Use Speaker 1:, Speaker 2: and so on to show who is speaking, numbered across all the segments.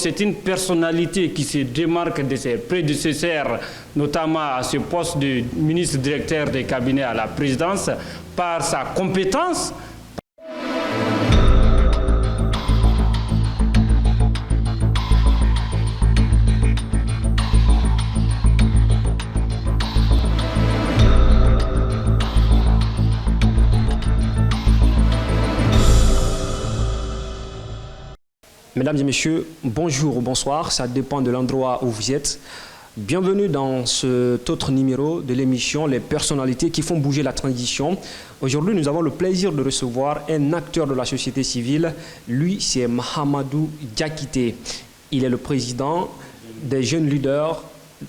Speaker 1: C'est une personnalité qui se démarque de ses prédécesseurs, notamment à ce poste de ministre directeur des cabinets à la présidence, par sa compétence.
Speaker 2: Mesdames et messieurs, bonjour ou bonsoir, ça dépend de l'endroit où vous êtes. Bienvenue dans cet autre numéro de l'émission Les personnalités qui font bouger la transition. Aujourd'hui, nous avons le plaisir de recevoir un acteur de la société civile. Lui, c'est Mahamadou Diakité. Il est le président des jeunes leaders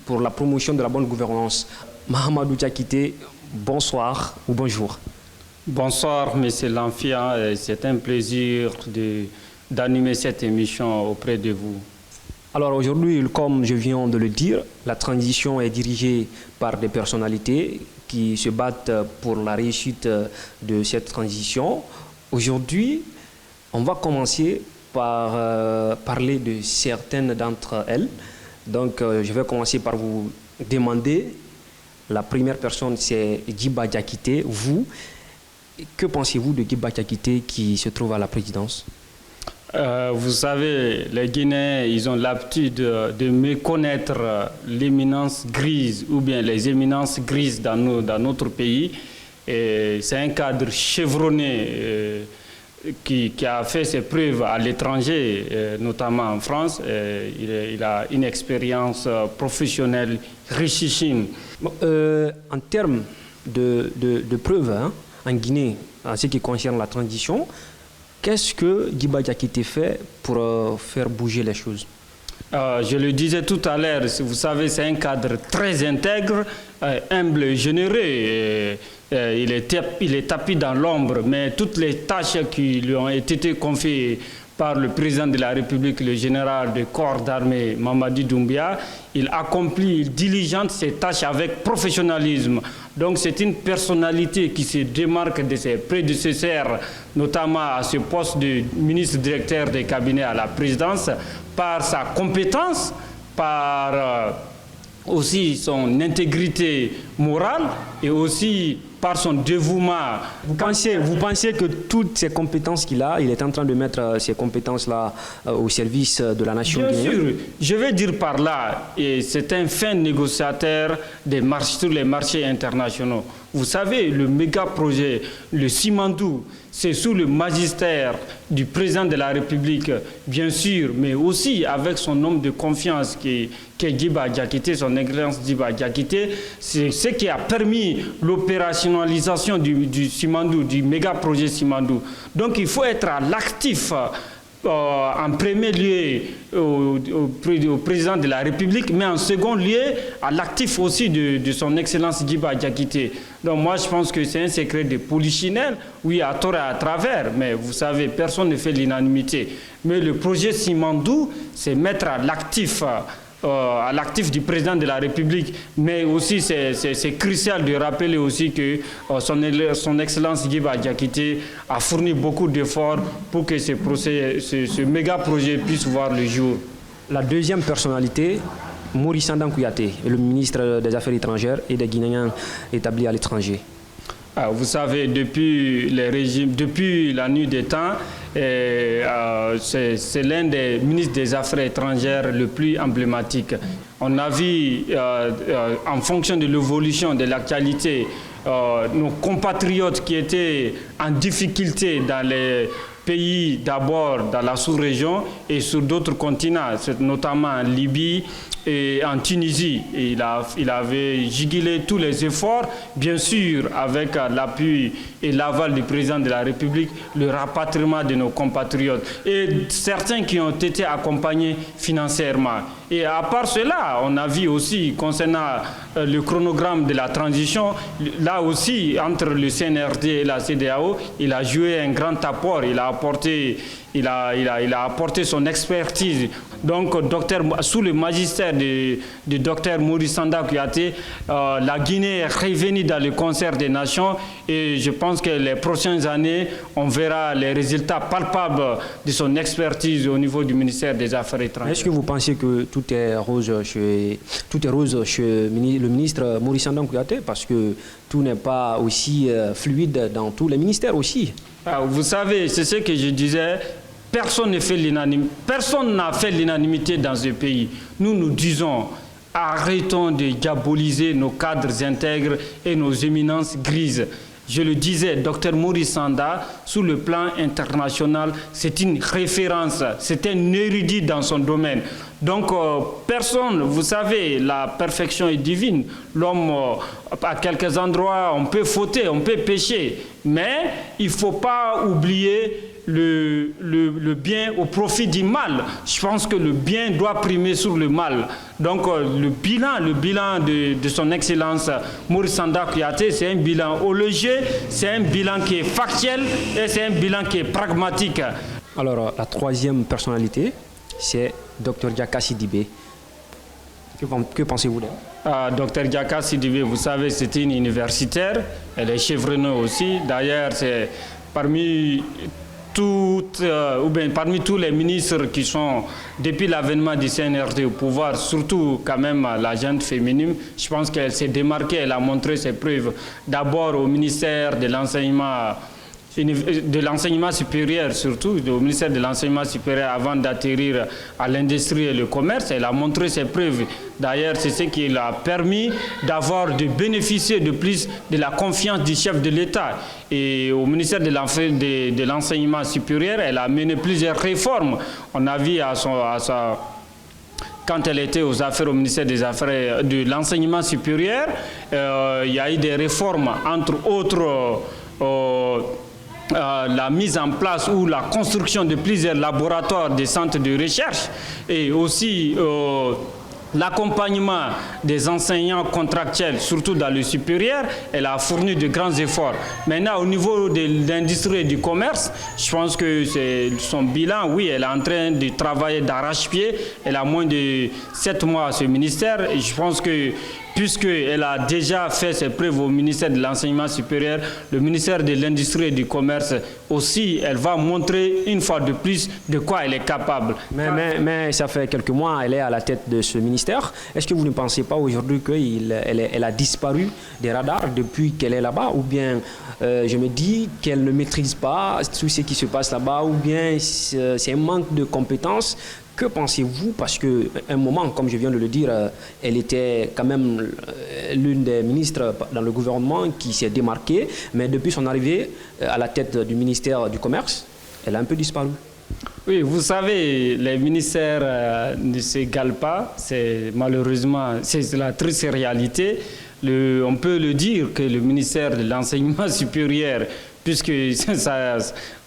Speaker 2: pour la promotion de la bonne gouvernance. Mahamadou Diakité, bonsoir ou bonjour.
Speaker 1: Bonsoir, monsieur Lanfian. C'est un plaisir d'animer cette émission auprès de vous.
Speaker 2: Alors aujourd'hui, comme je viens de le dire, la transition est dirigée par des personnalités qui se battent pour la réussite de cette transition. Aujourd'hui, on va commencer par parler de certaines d'entre elles. Donc je vais commencer par vous demander, la première personne c'est Djiba Diakité. Vous, que pensez-vous de Djiba Diakité qui se trouve à la présidence ?
Speaker 1: Vous savez, les Guinéens, ils ont l'habitude de méconnaître l'éminence grise ou bien les éminences grises dans notre pays. C'est un cadre chevronné qui a fait ses preuves à l'étranger, notamment en France. Il a une expérience professionnelle richissime.
Speaker 2: En termes de preuves, hein, en Guinée, en ce qui concerne la transition, qu'est-ce que Djiba Diakité fait pour faire bouger les choses?
Speaker 1: Je le disais tout à l'heure, vous savez, c'est un cadre très intègre, humble et généreux. Il est tapis dans l'ombre, mais toutes les tâches qui lui ont été confiées par le président de la République, le général de corps d'armée Mamadi Doumbia, il accomplit, il diligente ses tâches avec professionnalisme. Donc c'est une personnalité qui se démarque de ses prédécesseurs, notamment à ce poste de ministre directeur des cabinets à la présidence, par sa compétence, par aussi son intégrité morale et aussi par son dévouement.
Speaker 2: Vous pensez que toutes ces compétences qu'il a, il est en train de mettre ces compétences-là au service de la nation guinéenne?
Speaker 1: Bien sûr, je vais dire par là, et c'est un fin négociateur sur les marchés internationaux. Vous savez, le méga projet, le Simandou, c'est sous le magistère du président de la République, bien sûr, mais aussi avec son homme de confiance qui est Djiba Diakité, son excellence Djiba Diakité. C'est ce qui a permis l'opérationnalisation du Simandou, du méga projet Simandou. Donc il faut être à l'actif. En premier lieu au président de la République, mais en second lieu à l'actif aussi de son excellence Djiba Diakité. Donc moi je pense que c'est un secret de polichinelle, oui, à tort et à travers, mais vous savez, personne ne fait l'unanimité. Mais le projet Simandou, c'est mettre à l'actif du président de la République, mais aussi c'est crucial de rappeler aussi que son excellence Djiba Diakité a fourni beaucoup d'efforts pour que ce méga projet puisse voir le jour.
Speaker 2: La deuxième personnalité, Maurice Sandan Kouyaté, le ministre des Affaires étrangères et des Guinéens établis à l'étranger.
Speaker 1: Vous savez, depuis la nuit des temps, c'est l'un des ministres des Affaires étrangères le plus emblématique. On a vu, en fonction de l'évolution de l'actualité, nos compatriotes qui étaient en difficulté dans les pays, d'abord dans la sous-région et sur d'autres continents, notamment en Libye et en Tunisie. Et il avait jugulé tous les efforts, bien sûr avec l'appui et l'aval du président de la République, le rapatriement de nos compatriotes et certains qui ont été accompagnés financièrement. Et à part cela, on a vu aussi concernant le chronogramme de la transition, là aussi entre le CNRD et la CEDEAO, il a joué un grand apport, il a apporté son expertise Donc, sous le magistère du docteur Maurice Sanda Kouyaté, la Guinée est revenue dans le concert des nations et je pense que les prochaines années, on verra les résultats palpables de son expertise au niveau du ministère des Affaires étrangères.
Speaker 2: Est-ce que vous pensez que tout est rose chez le ministre Maurice Sanda Kouyaté, parce que tout n'est pas aussi fluide dans tous les ministères aussi?
Speaker 1: Vous savez, c'est ce que je disais. Personne n'a fait l'unanimité dans ce pays. Nous disons, arrêtons de diaboliser nos cadres intègres et nos éminences grises. Je le disais, Dr Maurice Sanda, sous le plan international, c'est une référence, c'est un érudit dans son domaine. Donc, personne, vous savez, la perfection est divine. L'homme, à quelques endroits, on peut fauter, on peut pécher, mais il ne faut pas oublier le bien au profit du mal. Je pense que le bien doit primer sur le mal. Donc le bilan de son Excellence Maurice Sanda Kouyaté, c'est un bilan au léger, c'est un bilan qui est factuel et c'est un bilan qui est pragmatique.
Speaker 2: Alors la troisième personnalité, c'est Dr Diaka Sidibé. Que pensez-vous d'elle?
Speaker 1: Dr Diaka Sidibé, vous savez, c'est une universitaire, elle est chevronnée aussi. D'ailleurs, c'est parmi tous les ministres qui sont, depuis l'avènement du CNRD au pouvoir, surtout quand même la gente féminine, je pense qu'elle s'est démarquée, elle a montré ses preuves. D'abord au ministère de l'enseignement supérieur, surtout au ministère de l'enseignement supérieur avant d'atterrir à l'industrie et le commerce, elle a montré ses preuves. D'ailleurs, c'est ce qui l'a permis de bénéficier de plus de la confiance du chef de l'État. Et au ministère de l'enseignement supérieur, elle a mené plusieurs réformes. On a vu quand elle était aux affaires au ministère de l'enseignement supérieur, il y a eu des réformes, entre autres la mise en place ou la construction de plusieurs laboratoires, des centres de recherche et aussi l'accompagnement des enseignants contractuels, surtout dans le supérieur. Elle a fourni de grands efforts. Maintenant, au niveau de l'industrie et du commerce, je pense que c'est son bilan, oui, elle est en train de travailler d'arrache-pied. Elle a moins de 7 mois à ce ministère. Et je pense que puisqu'elle a déjà fait ses preuves au ministère de l'Enseignement supérieur, le ministère de l'Industrie et du Commerce aussi, elle va montrer une fois de plus de quoi elle est capable.
Speaker 2: Mais ça fait quelques mois, elle est à la tête de ce ministère. Est-ce que vous ne pensez pas aujourd'hui qu'elle a disparu des radars depuis qu'elle est là-bas? Ou bien je me dis qu'elle ne maîtrise pas tout ce qui se passe là-bas, ou bien c'est un manque de compétences? Que pensez-vous? Parce qu'à un moment, comme je viens de le dire, elle était quand même l'une des ministres dans le gouvernement qui s'est démarquée, mais depuis son arrivée à la tête du ministère du Commerce, elle a un peu disparu.
Speaker 1: Oui, vous savez, les ministères ne s'égalent pas, malheureusement, c'est la triste réalité. On peut le dire que le ministère de l'Enseignement supérieur, puisque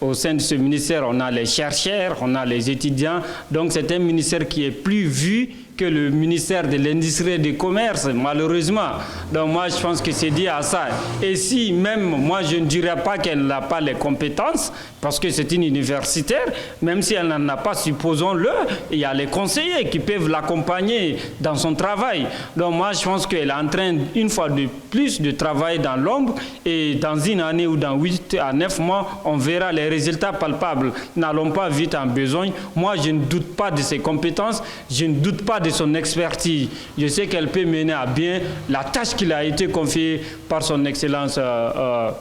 Speaker 1: au sein de ce ministère, on a les chercheurs, on a les étudiants. Donc c'est un ministère qui est plus vu que le ministère de l'Industrie et du Commerce, malheureusement. Donc moi, je pense que c'est dû à ça. Et si même, moi, je ne dirais pas qu'elle n'a pas les compétences, parce que c'est une universitaire, même si elle n'en a pas, supposons-le, il y a les conseillers qui peuvent l'accompagner dans son travail. Donc moi, je pense qu'elle est en train, une fois de plus, de travailler dans l'ombre, et dans une année ou dans 8 à 9 mois, on verra les résultats palpables. N'allons pas vite en besogne. Moi, je ne doute pas de ses compétences, je ne doute pas de son expertise. Je sais qu'elle peut mener à bien la tâche qui a été confiée par son Excellence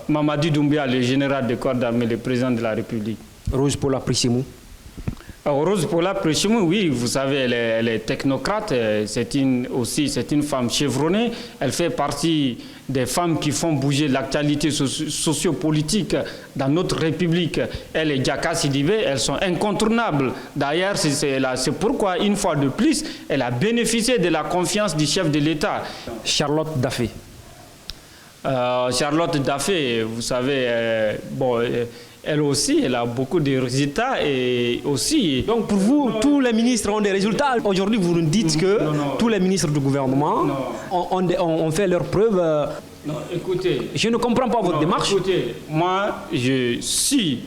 Speaker 1: Mamadi Doumbia, le général de corps d'armée, le président de la République.
Speaker 2: Rose Paula Prissimou.
Speaker 1: Rose Paula Prissimou, oui, vous savez, elle est technocrate, c'est une femme chevronnée, elle fait partie des femmes qui font bouger l'actualité sociopolitique dans notre République. Elle et Diaka Sidibé, elles sont incontournables. D'ailleurs, c'est pourquoi, une fois de plus, elle a bénéficié de la confiance du chef de l'État.
Speaker 2: Charlotte Daffé.
Speaker 1: Charlotte Daffé, vous savez, elle aussi, elle a beaucoup de résultats et aussi...
Speaker 2: Donc pour vous, tous les ministres ont des résultats. Aujourd'hui, vous nous dites que tous les ministres du gouvernement ont fait leurs preuves.
Speaker 1: Non, écoutez...
Speaker 2: Je ne comprends pas votre démarche.
Speaker 1: Écoutez, moi, si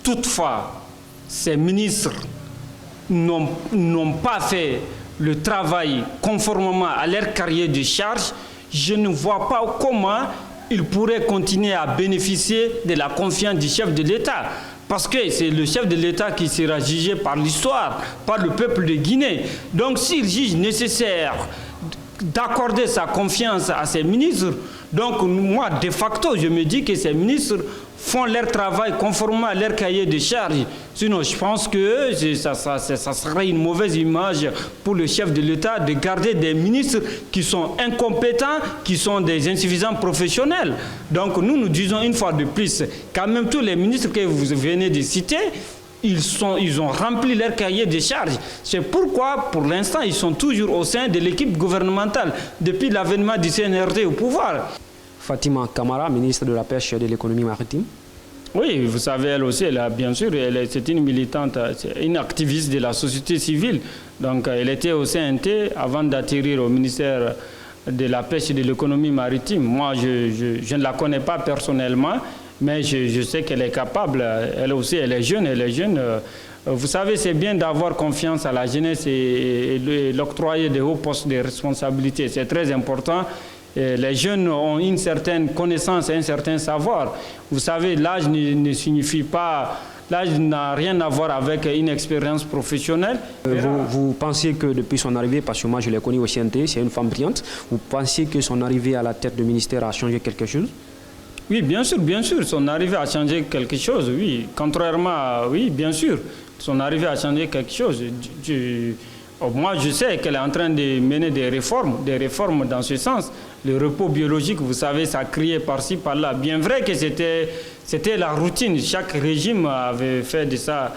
Speaker 1: toutefois ces ministres n'ont pas fait le travail conformément à leur cahier de charge, je ne vois pas comment ils pourraient continuer à bénéficier de la confiance du chef de l'État. Parce que c'est le chef de l'État qui sera jugé par l'histoire, par le peuple de Guinée. Donc s'il juge nécessaire d'accorder sa confiance à ses ministres, donc moi, de facto, je me dis que ces ministres font leur travail conformément à leur cahier de charges. Sinon, je pense que ça serait une mauvaise image pour le chef de l'État de garder des ministres qui sont incompétents, qui sont des insuffisants professionnels. Donc nous disons une fois de plus, quand même tous les ministres que vous venez de citer, ils ont rempli leur cahier de charges. C'est pourquoi, pour l'instant, ils sont toujours au sein de l'équipe gouvernementale, depuis l'avènement du CNRD au pouvoir.
Speaker 2: Fatima Camara, ministre de la Pêche et de l'économie maritime.
Speaker 1: Oui, vous savez, elle aussi, bien sûr, c'est une militante, une activiste de la société civile. Donc, elle était au CNT avant d'atterrir au ministère de la Pêche et de l'économie maritime. Moi, je ne la connais pas personnellement, mais je sais qu'elle est capable. Elle aussi, elle est jeune. Vous savez, c'est bien d'avoir confiance à la jeunesse et l'octroyer de hauts postes de responsabilité. C'est très important. Et les jeunes ont une certaine connaissance et un certain savoir. Vous savez, l'âge ne signifie pas... L'âge n'a rien à voir avec une expérience professionnelle.
Speaker 2: Vous pensez que depuis son arrivée, parce que moi je l'ai connue au CNT, c'est une femme brillante, vous pensez que son arrivée à la tête du ministère a changé quelque chose?
Speaker 1: Oui, bien sûr, son arrivée a changé quelque chose, oui. Contrairement à... Oui, bien sûr, son arrivée a changé quelque chose. Moi, je sais qu'elle est en train de mener des réformes dans ce sens. Le repos biologique, vous savez, ça criait par-ci, par-là. Bien vrai que c'était la routine. Chaque régime avait fait de ça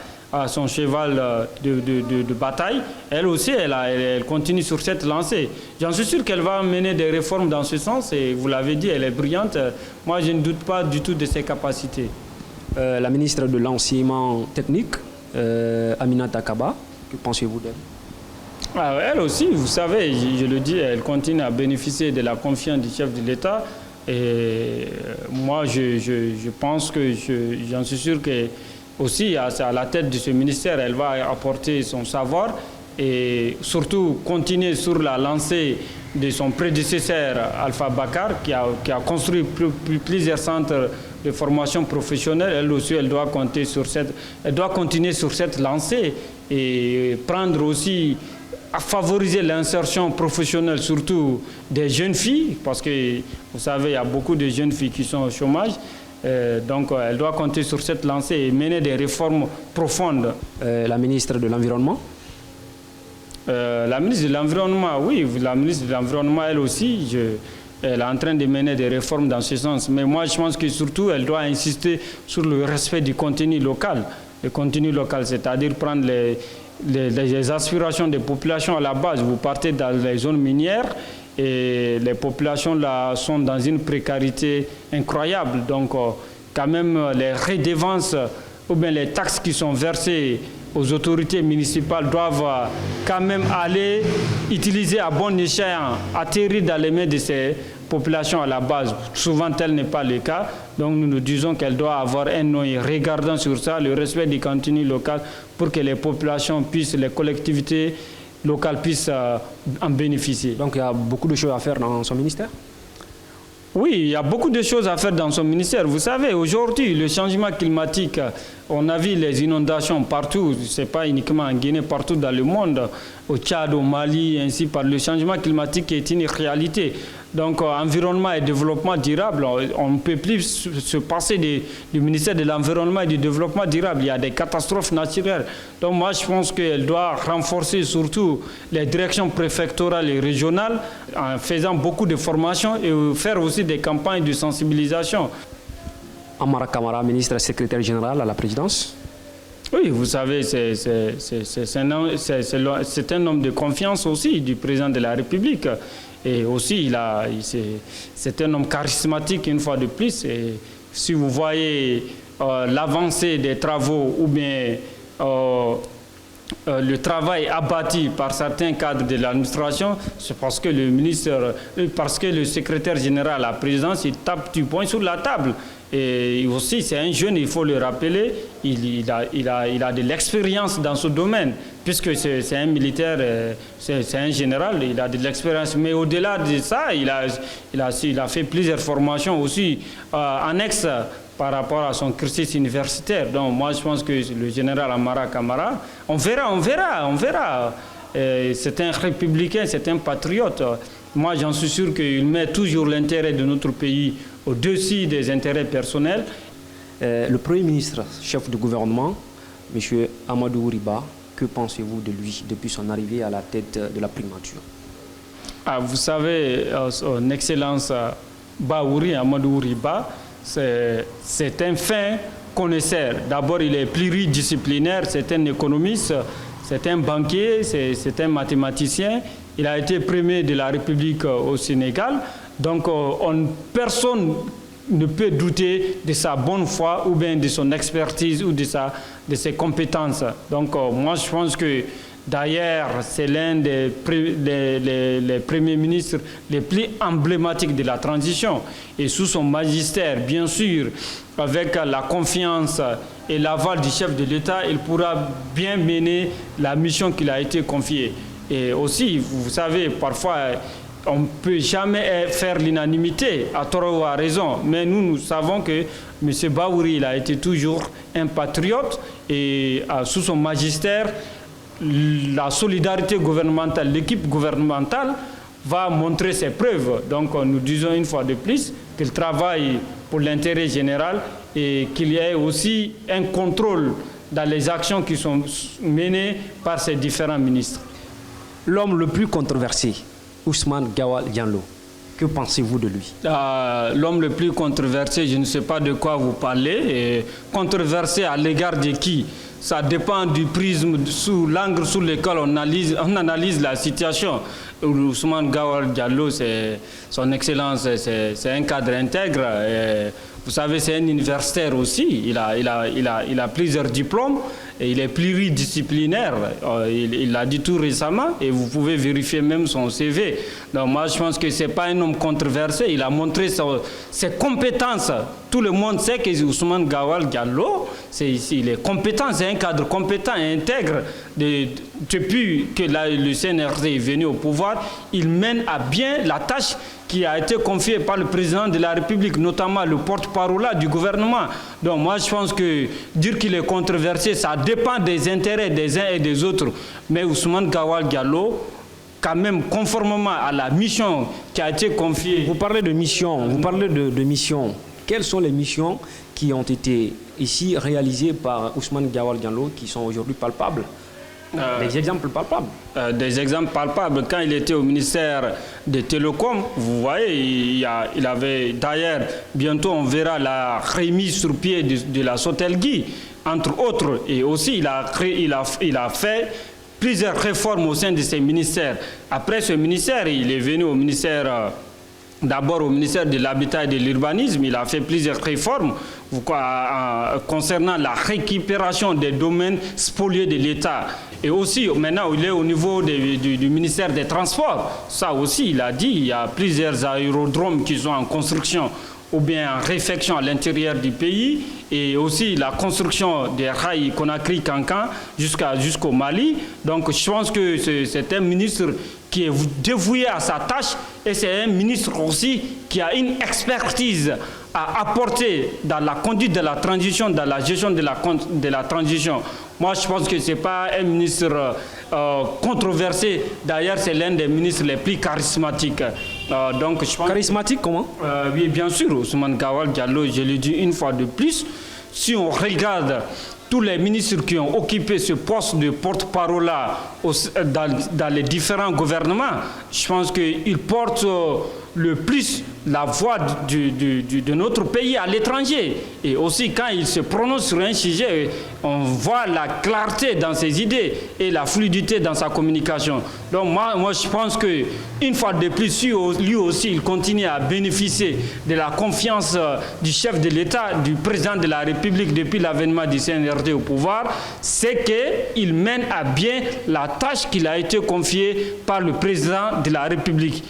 Speaker 1: son cheval de bataille. Elle aussi, elle continue sur cette lancée. J'en suis sûr qu'elle va mener des réformes dans ce sens. Et vous l'avez dit, elle est brillante. Moi, je ne doute pas du tout de ses capacités.
Speaker 2: La ministre de l'Enseignement technique, Aminata Kaba, que pensez-vous d'elle?
Speaker 1: Elle aussi, vous savez, je le dis, elle continue à bénéficier de la confiance du chef de l'État. Et moi, je pense que j'en suis sûr que aussi à la tête de ce ministère, elle va apporter son savoir et surtout continuer sur la lancée de son prédécesseur Alpha Bakar qui a construit plusieurs centres de formation professionnelle. Elle aussi, elle doit continuer sur cette lancée et prendre aussi à favoriser l'insertion professionnelle, surtout des jeunes filles, parce que vous savez, il y a beaucoup de jeunes filles qui sont au chômage. Donc, elle doit compter sur cette lancée et mener des réformes profondes.
Speaker 2: La ministre de l'Environnement?
Speaker 1: La ministre de l'Environnement, oui, la ministre de l'Environnement, elle aussi, elle est en train de mener des réformes dans ce sens. Mais moi, je pense que surtout, elle doit insister sur le respect du contenu local. Le contenu local, c'est-à-dire prendre les aspirations des populations à la base. Vous partez dans les zones minières et les populations là sont dans une précarité incroyable. Donc, quand même, les redevances ou bien les taxes qui sont versées aux autorités municipales doivent quand même aller utiliser à bon escient, atterrir dans les mains de ces populations à la base. Souvent, tel n'est pas le cas. Donc, nous disons qu'elle doit avoir un œil regardant sur ça, le respect du contenu local pour que les populations puissent, les collectivités locales puissent en bénéficier.
Speaker 2: Donc, il y a beaucoup de choses à faire dans son ministère?
Speaker 1: Oui, il y a beaucoup de choses à faire dans son ministère. Vous savez, aujourd'hui, le changement climatique, on a vu les inondations partout, ce n'est pas uniquement en Guinée, partout dans le monde, au Tchad, au Mali, ainsi par le changement climatique est une réalité. Donc, environnement et développement durable, on ne peut plus se passer du ministère de l'Environnement et du Développement durable. Il y a des catastrophes naturelles. Donc, moi, je pense qu'elle doit renforcer surtout les directions préfectorales et régionales en faisant beaucoup de formations et faire aussi des campagnes de sensibilisation.
Speaker 2: Amara Camara, ministre secrétaire général à la présidence.
Speaker 1: Oui, vous savez, c'est un homme de confiance aussi du président de la République. Et aussi, c'est un homme charismatique une fois de plus. Et si vous voyez l'avancée des travaux ou bien le travail abattu par certains cadres de l'administration, c'est parce que le secrétaire général à la présidence, il tape du poing sur la table. Et aussi, c'est un jeune, il faut le rappeler, il a de l'expérience dans ce domaine. puisque c'est un militaire, c'est un général, il a de l'expérience. Mais au-delà de ça, il a fait plusieurs formations aussi annexes par rapport à son cursus universitaire. Donc moi, je pense que le général Amara Kamara, on verra. C'est un républicain, c'est un patriote. Moi, j'en suis sûr qu'il met toujours l'intérêt de notre pays au-dessus des intérêts personnels.
Speaker 2: Le Premier ministre, chef du gouvernement, M. Amadou Riba, que pensez-vous de lui depuis son arrivée à la tête de la primature?
Speaker 1: Vous savez, son Excellence Amadou Riba, c'est un fin connaisseur. D'abord, il est pluridisciplinaire, c'est un économiste, c'est un banquier, c'est un mathématicien. Il a été premier de la République au Sénégal. Donc, personne ne peut douter de sa bonne foi ou bien de son expertise ou de ses compétences. Donc, moi, je pense que d'ailleurs, c'est l'un des les premiers ministres les plus emblématiques de la transition. Et sous son magistère, bien sûr, avec la confiance et l'aval du chef de l'État, il pourra bien mener la mission qui a été confiée. Et aussi, vous savez, parfois, on ne peut jamais faire l'unanimité, à tort ou à raison. Mais nous savons que M. Baouri, il a été toujours un patriote et sous son magistère, la solidarité gouvernementale, l'équipe gouvernementale va montrer ses preuves. Donc nous disons une fois de plus qu'il travaille pour l'intérêt général et qu'il y ait aussi un contrôle dans les actions qui sont menées par ces différents ministres.
Speaker 2: L'homme le plus controversé, Ousmane Gawal Diallo, que pensez-vous de lui?
Speaker 1: L'homme le plus controversé, je ne sais pas de quoi vous parlez. Et controversé à l'égard de qui? Ça dépend du prisme, sous l'angle sous lequel on analyse la situation. Ousmane Gawal Diallo, son excellence, c'est un cadre intègre. Et vous savez, c'est un universitaire aussi. Il a plusieurs diplômes et il est pluridisciplinaire. Il l'a dit tout récemment et vous pouvez vérifier même son CV. Donc moi, je pense que ce n'est pas un homme controversé. Il a montré ses compétences. Tout le monde sait que Ousmane Gawal Diallo, il est compétent, c'est un cadre compétent et intègre. Depuis que le CNRD est venu au pouvoir, il mène à bien la tâche qui a été confiée par le président de la République, notamment le porte-parole du gouvernement. Donc moi, je pense que dire qu'il est controversé, ça dépend des intérêts des uns et des autres. Mais Ousmane Gawal Diallo, quand même, conformément à la mission qui a été confiée...
Speaker 2: Vous parlez de mission, de mission. Quelles sont les missions qui ont été ici réalisées par Ousmane Gawal Diallo qui sont aujourd'hui palpables? Des exemples palpables.
Speaker 1: Des exemples palpables. Quand il était au ministère des Télécoms, vous voyez, il avait d'ailleurs, bientôt on verra la remise sur pied de la Sotelgui, entre autres. Et aussi, il a fait plusieurs réformes au sein de ses ministères. Après ce ministère, il est venu au ministère... D'abord au ministère de l'Habitat et de l'Urbanisme, il a fait plusieurs réformes concernant la récupération des domaines spoliés de l'État. Et aussi, maintenant, il est au niveau du ministère des Transports. Ça aussi, il a dit, il y a plusieurs aérodromes qui sont en construction ou bien en réfection à l'intérieur du pays, et aussi la construction des rails Conakry-Cancan jusqu'au Mali. Donc je pense que c'est un ministre qui est dévoué à sa tâche, et c'est un ministre aussi qui a une expertise à apporter dans la conduite de la transition, dans la gestion de la transition. Moi, je pense que ce n'est pas un ministre controversé. D'ailleurs, c'est l'un des ministres les plus charismatiques. Donc, je pense
Speaker 2: charismatique, comment?
Speaker 1: Oui, bien sûr, Ousmane Gawal Diallo, je le dis une fois de plus. Si on regarde tous les ministres qui ont occupé ce poste de porte-parole dans les différents gouvernements, je pense qu'ils portent le plus la voix de notre pays à l'étranger. Et aussi, quand il se prononce sur un sujet, on voit la clarté dans ses idées et la fluidité dans sa communication. Donc moi je pense qu'une fois de plus, lui aussi, il continue à bénéficier de la confiance du chef de l'État, du président de la République depuis l'avènement du CNRD au pouvoir, c'est qu'il mène à bien la tâche qu'il a été confiée par le président de la République.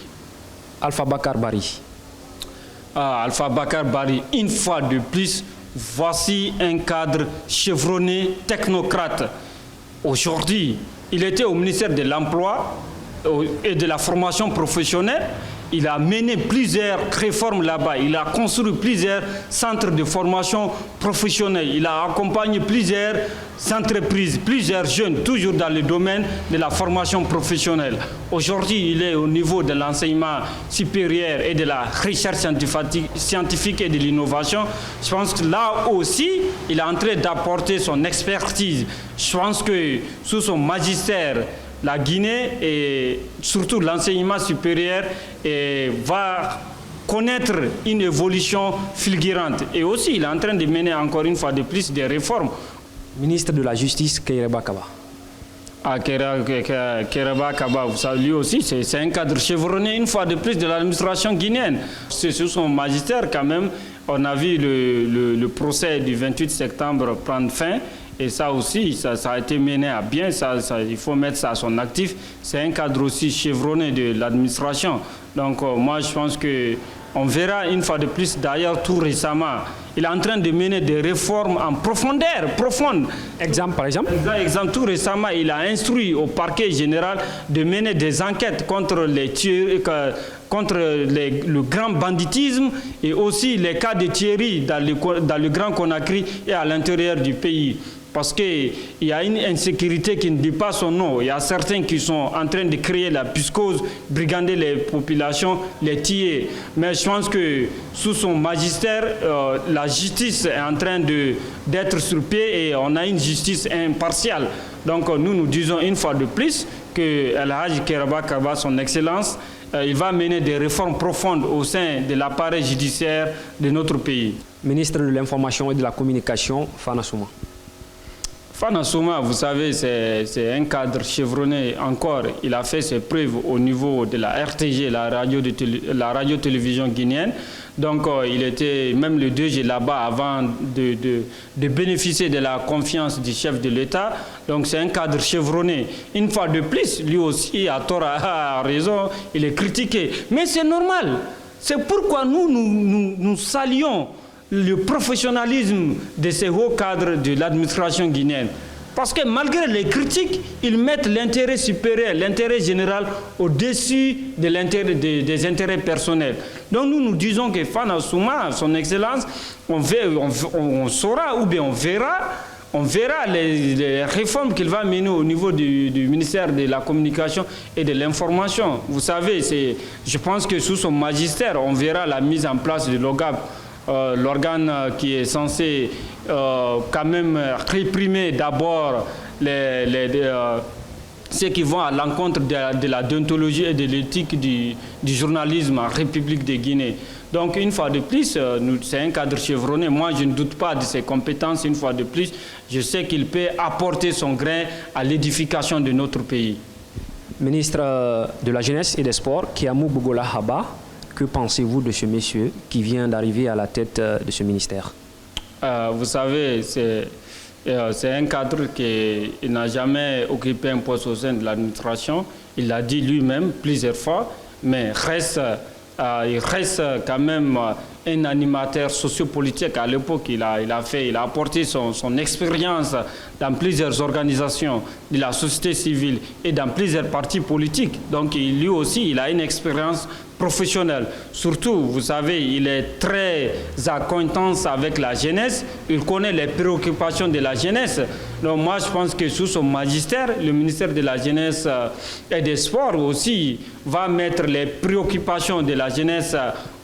Speaker 2: Alpha Bakar Barry.
Speaker 1: Alpha Bakar Barry, une fois de plus, voici un cadre chevronné, technocrate. Aujourd'hui, il était au ministère de l'Emploi et de la formation professionnelle. Il a mené plusieurs réformes là-bas. Il a construit plusieurs centres de formation professionnelle. Il a accompagné plusieurs entreprises, plusieurs jeunes, toujours dans le domaine de la formation professionnelle. Aujourd'hui, il est au niveau de l'enseignement supérieur et de la recherche scientifique et de l'innovation. Je pense que là aussi, il est en train d'apporter son expertise. Je pense que sous son magistère, la Guinée et surtout l'enseignement supérieur va connaître une évolution fulgurante. Et aussi, il est en train de mener encore une fois de plus des réformes.
Speaker 2: Ministre de la Justice, Kairaba Kaba.
Speaker 1: Kairaba Kaba, vous savez, lui aussi, c'est un cadre chevronné une fois de plus de l'administration guinéenne. C'est sous son magistère quand même, on a vu le procès du 28 septembre prendre fin. Et ça aussi, ça a été mené à bien, il faut mettre ça à son actif. C'est un cadre aussi chevronné de l'administration. Donc moi, je pense qu'on verra une fois de plus, d'ailleurs tout récemment, il est en train de mener des réformes en profondeur, profondes.
Speaker 2: Exemple, par exemple
Speaker 1: Tout récemment, il a instruit au parquet général de mener des enquêtes contre le grand banditisme et aussi les cas de tuerie dans le Grand Conakry et à l'intérieur du pays. Parce qu'il y a une insécurité qui ne dit pas son nom. Il y a certains qui sont en train de créer la psychose, brigander les populations, les tuer. Mais je pense que sous son magistère, la justice est en train d'être sur pied et on a une justice impartiale. Donc nous disons une fois de plus que El Hadj Kairaba Kaba, son excellence, il va mener des réformes profondes au sein de l'appareil judiciaire de notre pays.
Speaker 2: Ministre de l'Information et de la Communication, Fana Souma.
Speaker 1: Fana Souma, vous savez, c'est un cadre chevronné encore. Il a fait ses preuves au niveau de la RTG, la radio-télévision guinéenne. Donc, il était même le 2G là-bas avant de bénéficier de la confiance du chef de l'État. Donc, c'est un cadre chevronné. Une fois de plus, lui aussi, à tort, a raison, il est critiqué. Mais c'est normal. C'est pourquoi nous saluons le professionnalisme de ces hauts cadres de l'administration guinéenne. Parce que malgré les critiques, ils mettent l'intérêt supérieur, l'intérêt général au-dessus des intérêts personnels. Donc nous disons que Fana Souma, son excellence, on saura ou bien on verra les réformes qu'il va mener au niveau du ministère de la Communication et de l'Information. Vous savez, je pense que sous son magistère, on verra la mise en place de l'OGAP, l'organe qui est censé quand même réprimer d'abord ceux qui vont à l'encontre de la déontologie et de l'éthique du journalisme en République de Guinée. Donc une fois de plus, c'est un cadre chevronné. Moi, je ne doute pas de ses compétences. Une fois de plus, je sais qu'il peut apporter son grain à l'édification de notre pays.
Speaker 2: Ministre de la Jeunesse et des Sports, Kiamou Bougola Haba, que pensez-vous de ce monsieur qui vient d'arriver à la tête de ce ministère?
Speaker 1: Vous savez, c'est un cadre qui n'a jamais occupé un poste au sein de l'administration. Il l'a dit lui-même plusieurs fois, mais il reste quand même un animateur sociopolitique. À l'époque, il a apporté son expérience dans plusieurs organisations de la société civile et dans plusieurs partis politiques. Donc lui aussi, il a une expérience professionnelle. Surtout, vous savez, il est très en acquaintance avec la jeunesse. Il connaît les préoccupations de la jeunesse. Donc moi, je pense que sous son magistère, le ministère de la Jeunesse et des Sports aussi va mettre les préoccupations de la jeunesse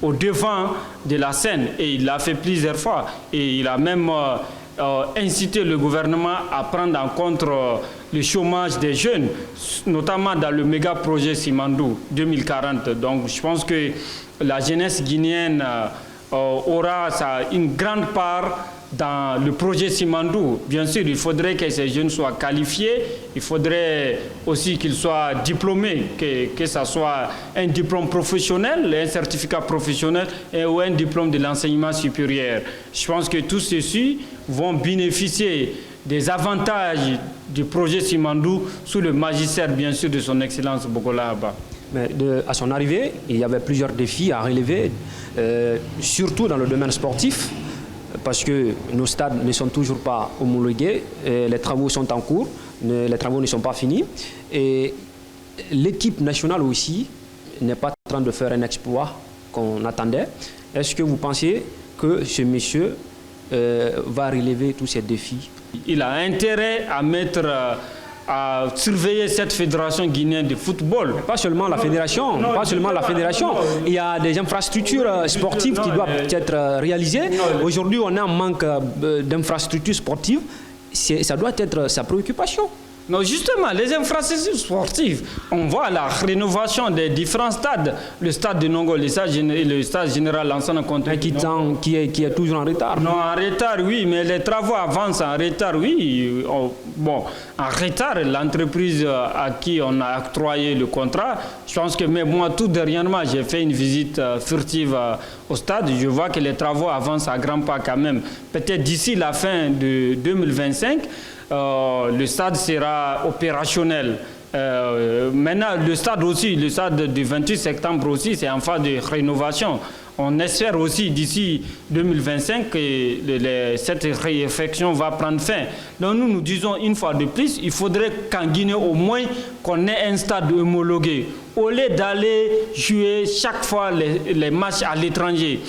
Speaker 1: au devant de la scène. Et il l'a fait plusieurs fois. Et il a même incité le gouvernement à prendre en compte le chômage des jeunes, notamment dans le méga projet Simandou 2040. Donc je pense que la jeunesse guinéenne aura une grande part dans le projet Simandou. Bien sûr, il faudrait que ces jeunes soient qualifiés, il faudrait aussi qu'ils soient diplômés, que ce soit un diplôme professionnel, un certificat professionnel ou un diplôme de l'enseignement supérieur. Je pense que tous ceux-ci vont bénéficier des avantages du projet Simandou sous le magistère, bien sûr, de son Excellence Bougola Haba.
Speaker 2: Mais à son arrivée, il y avait plusieurs défis à relever, surtout dans le domaine sportif, parce que nos stades ne sont toujours pas homologués, les travaux sont en cours. les travaux ne sont pas finis. Et l'équipe nationale aussi n'est pas en train de faire un exploit qu'on attendait. Est-ce que vous pensez que ce monsieur va relever tous ces défis?
Speaker 1: Il a intérêt à surveiller cette fédération guinéenne de football.
Speaker 2: Pas seulement la fédération, il y a des infrastructures sportives qui doivent être réalisées. Aujourd'hui, on a un manque d'infrastructures sportives. Ça doit être sa préoccupation.
Speaker 1: Non, justement, les infrastructures sportives, on voit la rénovation des différents stades. Le stade de Nongo, le stade général Lansana
Speaker 2: qui est toujours en retard.
Speaker 1: Non, en retard, oui, mais les travaux avancent en retard, oui. Bon, en retard, l'entreprise à qui on a octroyé le contrat, je pense que même moi, tout dernièrement, j'ai fait une visite furtive au stade. Je vois que les travaux avancent à grands pas quand même. Peut-être d'ici la fin de 2025, le stade sera opérationnel. Maintenant, le stade du 28 septembre aussi, c'est en phase de rénovation. On espère aussi d'ici 2025 que cette réflexion va prendre fin. Donc nous disons une fois de plus, il faudrait qu'en Guinée au moins qu'on ait un stade homologué. Au lieu d'aller jouer chaque fois les matchs à l'étranger.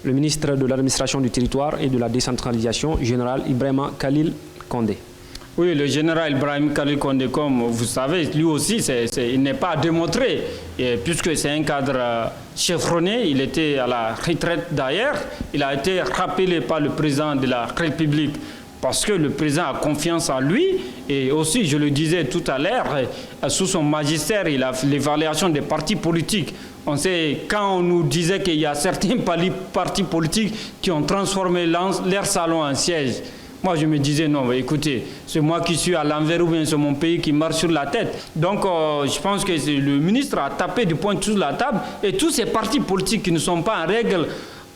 Speaker 2: Le ministre de l'administration du territoire et de la décentralisation, général Ibrahima Khalil Condé.
Speaker 1: Oui, le général Ibrahim Khalil Condé, comme vous savez, lui aussi, il n'est pas démontré, puisque c'est un cadre chevronné. Il était à la retraite d'ailleurs. Il a été rappelé par le président de la République parce que le président a confiance en lui. Et aussi, je le disais tout à l'heure, sous son magistère, il a fait l'évaluation des partis politiques. On sait, quand on nous disait qu'il y a certains partis politiques qui ont transformé leur salon en siège, moi, je me disais, non, écoutez, c'est moi qui suis à l'envers ou bien c'est mon pays qui marche sur la tête. Donc, je pense que le ministre a tapé du poing sur la table et tous ces partis politiques qui ne sont pas en règle,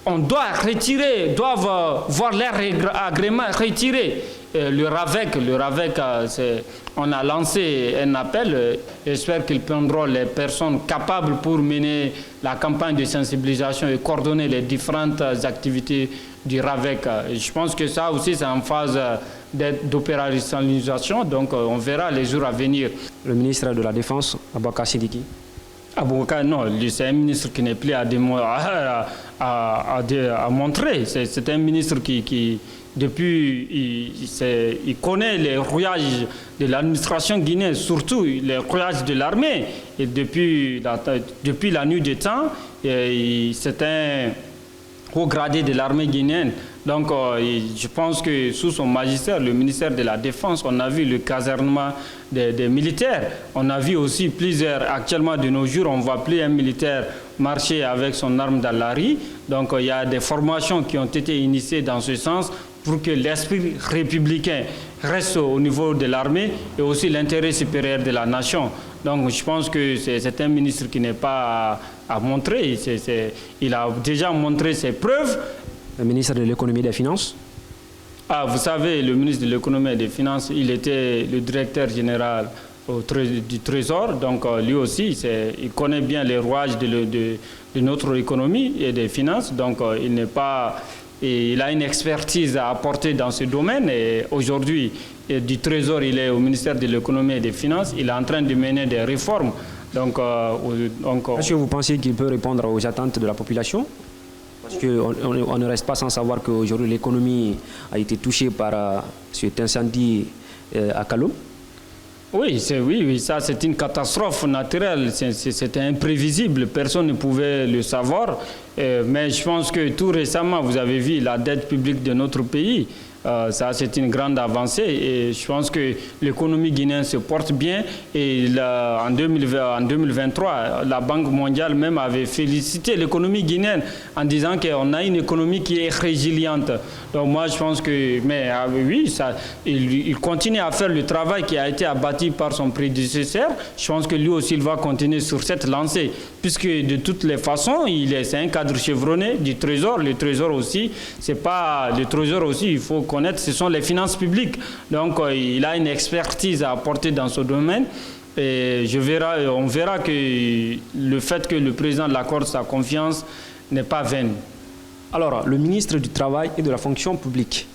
Speaker 1: on doit retirer, doivent voir leur agrément retiré. Le RAVEC, on a lancé un appel. J'espère qu'ils prendront les personnes capables pour mener la campagne de sensibilisation et coordonner les différentes activités du RAVEC. Je pense que ça aussi, c'est en phase d'opérationnalisation. Donc, on verra les jours à venir.
Speaker 2: Le ministre de la Défense, Aboubacar Sidiki.
Speaker 1: Aboubacar, non, c'est un ministre qui n'est plus à montrer. C'est un ministre qui depuis, il connaît les rouillages de l'administration guinéenne, surtout les rouillages de l'armée. Et depuis la nuit des temps, c'est un haut gradé de l'armée guinéenne. Donc, je pense que sous son magistère, le ministère de la Défense, on a vu le casernement des militaires. On a vu aussi actuellement de nos jours, on ne voit plus un militaire marcher avec son arme dans la rue. Donc, il y a des formations qui ont été initiées dans ce sens pour que l'esprit républicain reste au niveau de l'armée et aussi l'intérêt supérieur de la nation. Donc je pense que c'est un ministre qui n'est pas à montrer. Il a déjà montré ses preuves.
Speaker 2: Le ministre de l'économie et des finances.
Speaker 1: Vous savez, le ministre de l'économie et des finances, il était le directeur général du Trésor. Donc lui aussi, il connaît bien les rouages de notre économie et des finances. Donc il n'est pas... Et il a une expertise à apporter dans ce domaine. Et aujourd'hui, du Trésor, il est au ministère de l'économie et des finances. Il est en train de mener des réformes. Donc,
Speaker 2: est-ce que vous pensez qu'il peut répondre aux attentes de la population? Parce qu'on ne reste pas sans savoir qu'aujourd'hui, l'économie a été touchée par cet incendie à Kaloum.
Speaker 1: Oui, ça c'est une catastrophe naturelle, c'était imprévisible, personne ne pouvait le savoir. Mais je pense que tout récemment, vous avez vu la dette publique de notre pays. Ça, c'est une grande avancée et je pense que l'économie guinéenne se porte bien. Et en 2023, la Banque mondiale même avait félicité l'économie guinéenne en disant qu'on a une économie qui est résiliente. Donc moi, je pense que, oui, il continue à faire le travail qui a été abattu par son prédécesseur. Je pense que lui aussi, il va continuer sur cette lancée, puisque de toutes les façons, c'est un cadre chevronné du Trésor. Le Trésor aussi, il faut connaître, ce sont les finances publiques. Donc, il a une expertise à apporter dans ce domaine. Et on verra que le fait que le président l'accorde sa confiance n'est pas vain.
Speaker 2: Alors, le ministre du Travail et de la fonction publique,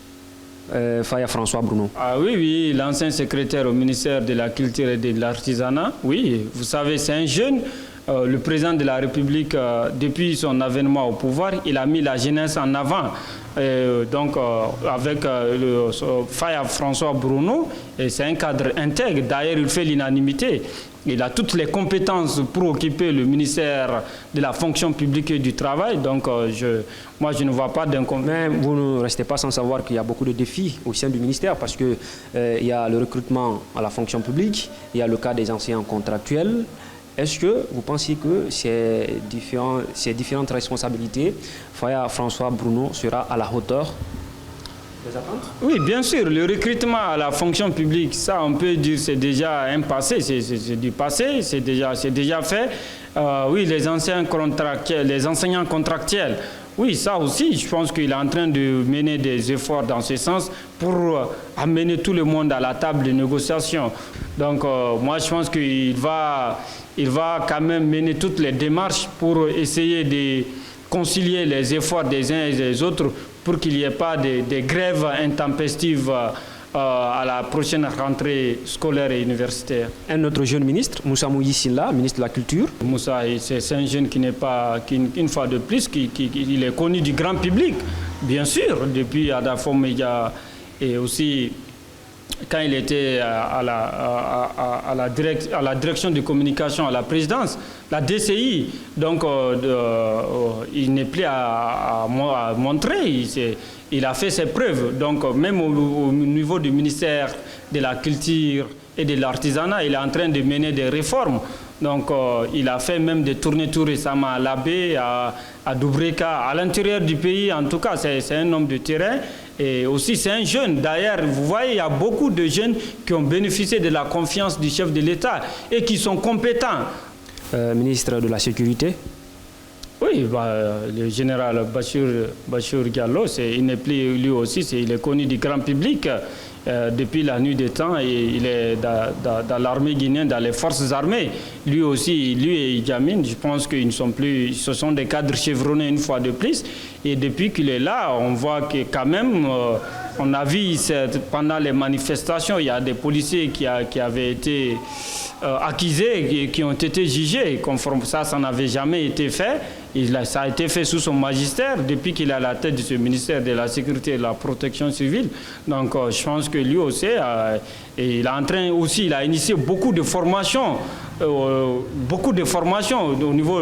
Speaker 2: Faya François Bruno.
Speaker 1: Ah oui, oui, l'ancien secrétaire au ministère de la Culture et de l'Artisanat. Oui, vous savez, c'est un jeune. Le président de la République, depuis son avènement au pouvoir, il a mis la jeunesse en avant. Avec Faya François Bruno, c'est un cadre intègre. D'ailleurs, il fait l'unanimité. Il a toutes les compétences pour occuper le ministère de la fonction publique et du travail. Donc, moi, je ne vois pas d'inconvénient.
Speaker 2: Mais vous ne restez pas sans savoir qu'il y a beaucoup de défis au sein du ministère parce qu'il y a le recrutement à la fonction publique, il y a le cas des enseignants contractuels. Est-ce que vous pensez que ces différentes responsabilités, Faya François Bruno sera à la hauteur des attentes?
Speaker 1: Oui, bien sûr. Le recrutement à la fonction publique, ça, on peut dire, c'est déjà un passé, c'est du passé, c'est déjà fait. Oui, les enseignants contractuels, oui, ça aussi, je pense qu'il est en train de mener des efforts dans ce sens pour amener tout le monde à la table de négociation. Donc, moi, je pense qu'il va quand même mener toutes les démarches pour essayer de concilier les efforts des uns et des autres pour qu'il n'y ait pas de grèves intempestives à la prochaine rentrée scolaire et universitaire.
Speaker 2: Un autre jeune ministre, Moussa Mouyissila, ministre de la Culture.
Speaker 1: Moussa, c'est un jeune qui n'est pas, une fois de plus, il est connu du grand public, bien sûr, depuis Adafo Média et aussi quand il était à la direction de communication à la présidence, la DCI. Donc, il n'est plus à montrer. Il a fait ses preuves. Donc, même au niveau du ministère de la Culture et de l'Artisanat, il est en train de mener des réformes. Donc, il a fait même des tournées tout récemment à Labé, à Doubreka, à l'intérieur du pays. En tout cas, c'est un homme de terrain. Et aussi, c'est un jeune. D'ailleurs, vous voyez, il y a beaucoup de jeunes qui ont bénéficié de la confiance du chef de l'État et qui sont compétents.
Speaker 2: Ministre de la Sécurité.
Speaker 1: Oui, le général Bachir Diallo, il n'est plus lui aussi, il est connu du grand public depuis la nuit des temps et il est dans l'armée guinéenne, dans les forces armées. Lui aussi, lui et Djamine, je pense qu'ils ne sont plus, ce sont des cadres chevronnés une fois de plus. Et depuis qu'il est là, on voit que quand même, on a vu pendant les manifestations, il y a des policiers qui avaient été accusés et qui ont été jugés. Conforme ça n'avait jamais été fait. Ça a été fait sous son magistère depuis qu'il est à la tête de ce ministère de la Sécurité et de la Protection civile. Donc je pense que lui aussi, il a initié beaucoup de formations au niveau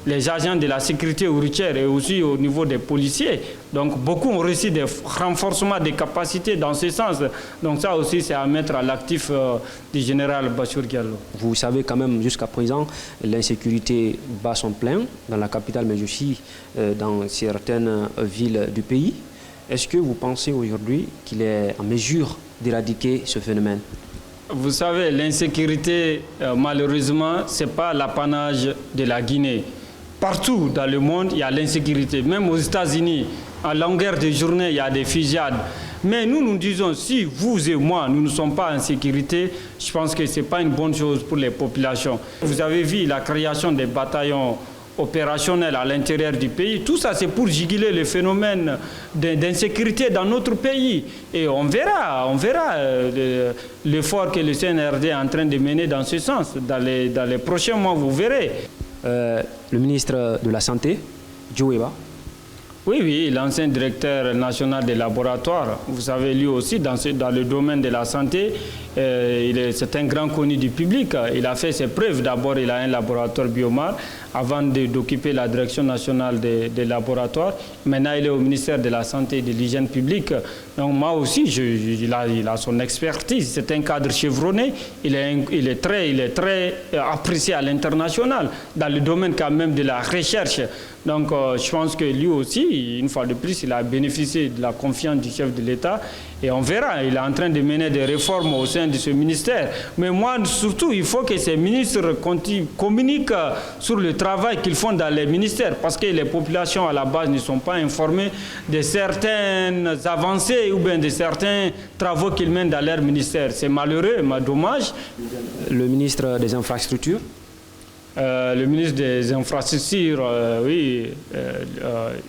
Speaker 1: des agents de la sécurité routière et aussi au niveau des policiers. Donc beaucoup ont reçu des renforcements des capacités dans ce sens. Donc ça aussi, c'est à mettre à l'actif du général Bachir Diallo.
Speaker 2: Vous savez quand même, jusqu'à présent, l'insécurité bat son plein dans la capitale, mais aussi dans certaines villes du pays. Est-ce que vous pensez aujourd'hui qu'il est en mesure d'éradiquer ce phénomène?
Speaker 1: Vous savez, l'insécurité, malheureusement, ce n'est pas l'apanage de la Guinée. Partout dans le monde, il y a l'insécurité. Même aux États-Unis, à longueur de journée, il y a des fusillades. Mais nous disons, si vous et moi, nous ne sommes pas en sécurité, je pense que ce n'est pas une bonne chose pour les populations. Vous avez vu la création des bataillons opérationnels à l'intérieur du pays. Tout ça, c'est pour juguler le phénomène d'insécurité dans notre pays. Et on verra l'effort que le CNRD est en train de mener dans ce sens. Dans les prochains mois, vous verrez.
Speaker 2: Le ministre de la Santé, Djoueba.
Speaker 1: Oui, l'ancien directeur national des laboratoires. Vous savez, lui aussi, dans le domaine de la santé, c'est un grand connu du public. Il a fait ses preuves. D'abord, il a un laboratoire Biomar avant d'occuper la direction nationale des laboratoires. Maintenant, il est au ministère de la Santé et de l'Hygiène publique. Donc, moi aussi, il a son expertise. C'est un cadre chevronné. Il est très apprécié à l'international, dans le domaine quand même de la recherche. Donc, je pense que lui aussi, une fois de plus, il a bénéficié de la confiance du chef de l'État. Et on verra, il est en train de mener des réformes au sein de ce ministère. Mais moi, surtout, il faut que ces ministres communiquent sur le travail qu'ils font dans les ministères. Parce que les populations, à la base, ne sont pas informées de certaines avancées ou bien de certains travaux qu'ils mènent dans leur ministère. C'est malheureux, mais dommage.
Speaker 2: Le ministre des Infrastructures.
Speaker 1: Le ministre des Infrastructures, oui,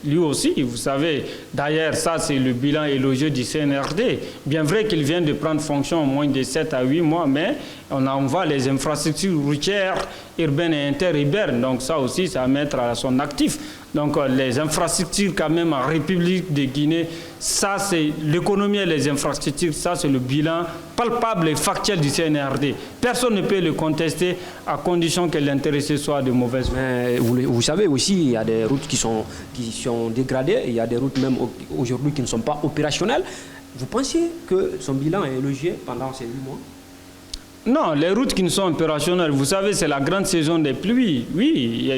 Speaker 1: lui aussi, vous savez, d'ailleurs, ça c'est le bilan élogieux du CNRD. Bien vrai qu'il vient de prendre fonction en moins de 7 à 8 mois, mais on envoie les infrastructures routières, urbaines et interurbaines. Donc ça aussi, c'est à mettre à son actif. Donc les infrastructures quand même en République de Guinée, ça c'est l'économie et les infrastructures, ça c'est le bilan palpable et factuel du CNRD. Personne ne peut le contester à condition que l'intéressé soit de mauvaise foi.
Speaker 2: Mais vous savez aussi, il y a des routes qui sont dégradées, il y a des routes même aujourd'hui qui ne sont pas opérationnelles. Vous pensez que son bilan est élogieux pendant ces 8 mois?
Speaker 1: Non, les routes qui ne sont opérationnelles, vous savez, c'est la grande saison des pluies. Oui,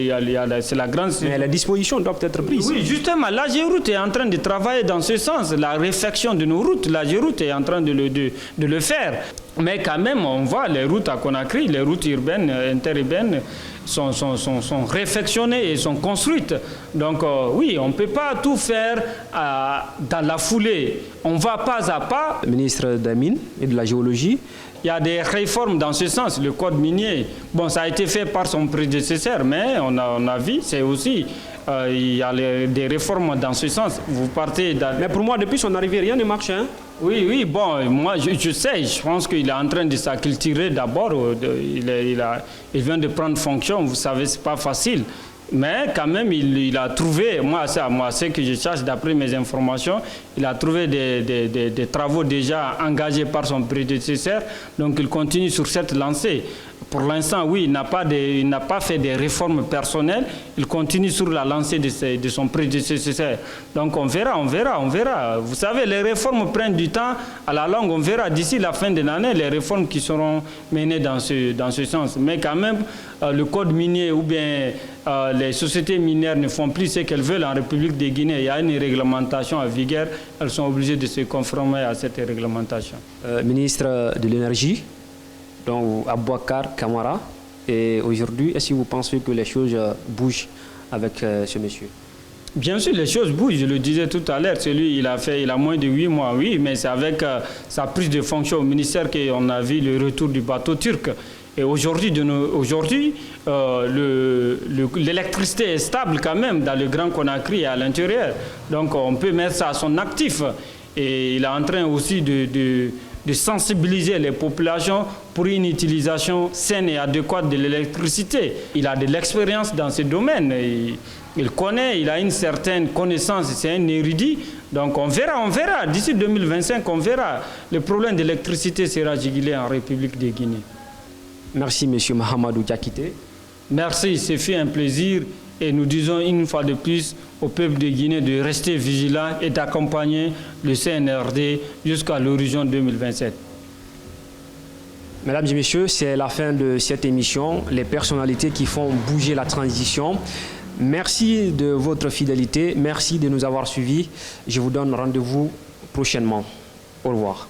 Speaker 1: c'est la grande saison.
Speaker 2: Mais les dispositions doivent être prises.
Speaker 1: Oui, justement, l'AGEROUTE est en train de travailler dans ce sens. La réfection de nos routes, l'AGEROUTE est en train de le faire. Mais quand même, on voit les routes à Conakry, les routes urbaines, interurbaines, sont réfectionnées et sont construites. Donc oui, on ne peut pas tout faire dans la foulée. On va pas à pas.
Speaker 2: Le ministre des Mines et de la Géologie.
Speaker 1: Il y a des réformes dans ce sens. Le code minier, bon, ça a été fait par son prédécesseur, mais on a vu, c'est aussi, il y a des réformes dans ce sens. Vous partez
Speaker 2: Mais pour moi, depuis son arrivée, rien ne marche, hein?
Speaker 1: Oui, oui, bon, moi je sais, je pense qu'il est en train de s'acculturer d'abord. Il vient de prendre fonction, vous savez, c'est pas facile. Mais quand même, il a trouvé, moi, ce que je cherche d'après mes informations, il a trouvé des travaux déjà engagés par son prédécesseur, donc il continue sur cette lancée. Pour l'instant, oui, il n'a pas fait des réformes personnelles, il continue sur la lancée de son prédécesseur. Donc on verra. Vous savez, les réformes prennent du temps, à la longue, on verra d'ici la fin de l'année les réformes qui seront menées dans ce sens. Mais quand même, le code minier ou bien les sociétés minières ne font plus ce qu'elles veulent en République de Guinée. Il y a une réglementation à vigueur, elles sont obligées de se conformer à cette réglementation.
Speaker 2: Ministre de l'Énergie, donc Abouakar Kamara, et aujourd'hui, est-ce que vous pensez que les choses bougent avec ce monsieur?
Speaker 1: Bien sûr, les choses bougent, je le disais tout à l'heure, celui il a moins de 8 mois, oui, mais c'est avec sa prise de fonction au ministère qu'on a vu le retour du bateau turc. Et aujourd'hui, l'électricité est stable quand même dans le Grand Conakry et à l'intérieur. Donc on peut mettre ça à son actif. Et il est en train aussi de sensibiliser les populations pour une utilisation saine et adéquate de l'électricité. Il a de l'expérience dans ce domaine. Il connaît, il a une certaine connaissance, c'est un érudit. Donc on verra. D'ici 2025, on verra. Le problème de l'électricité sera jugulé en République de Guinée.
Speaker 2: Merci, M. Mahamadou Diakité.
Speaker 1: Merci, c'est fait un plaisir. Et nous disons une fois de plus au peuple de Guinée de rester vigilant et d'accompagner le CNRD jusqu'à l'horizon 2027.
Speaker 2: Mesdames et messieurs, c'est la fin de cette émission. Les personnalités qui font bouger la transition. Merci de votre fidélité. Merci de nous avoir suivis. Je vous donne rendez-vous prochainement. Au revoir.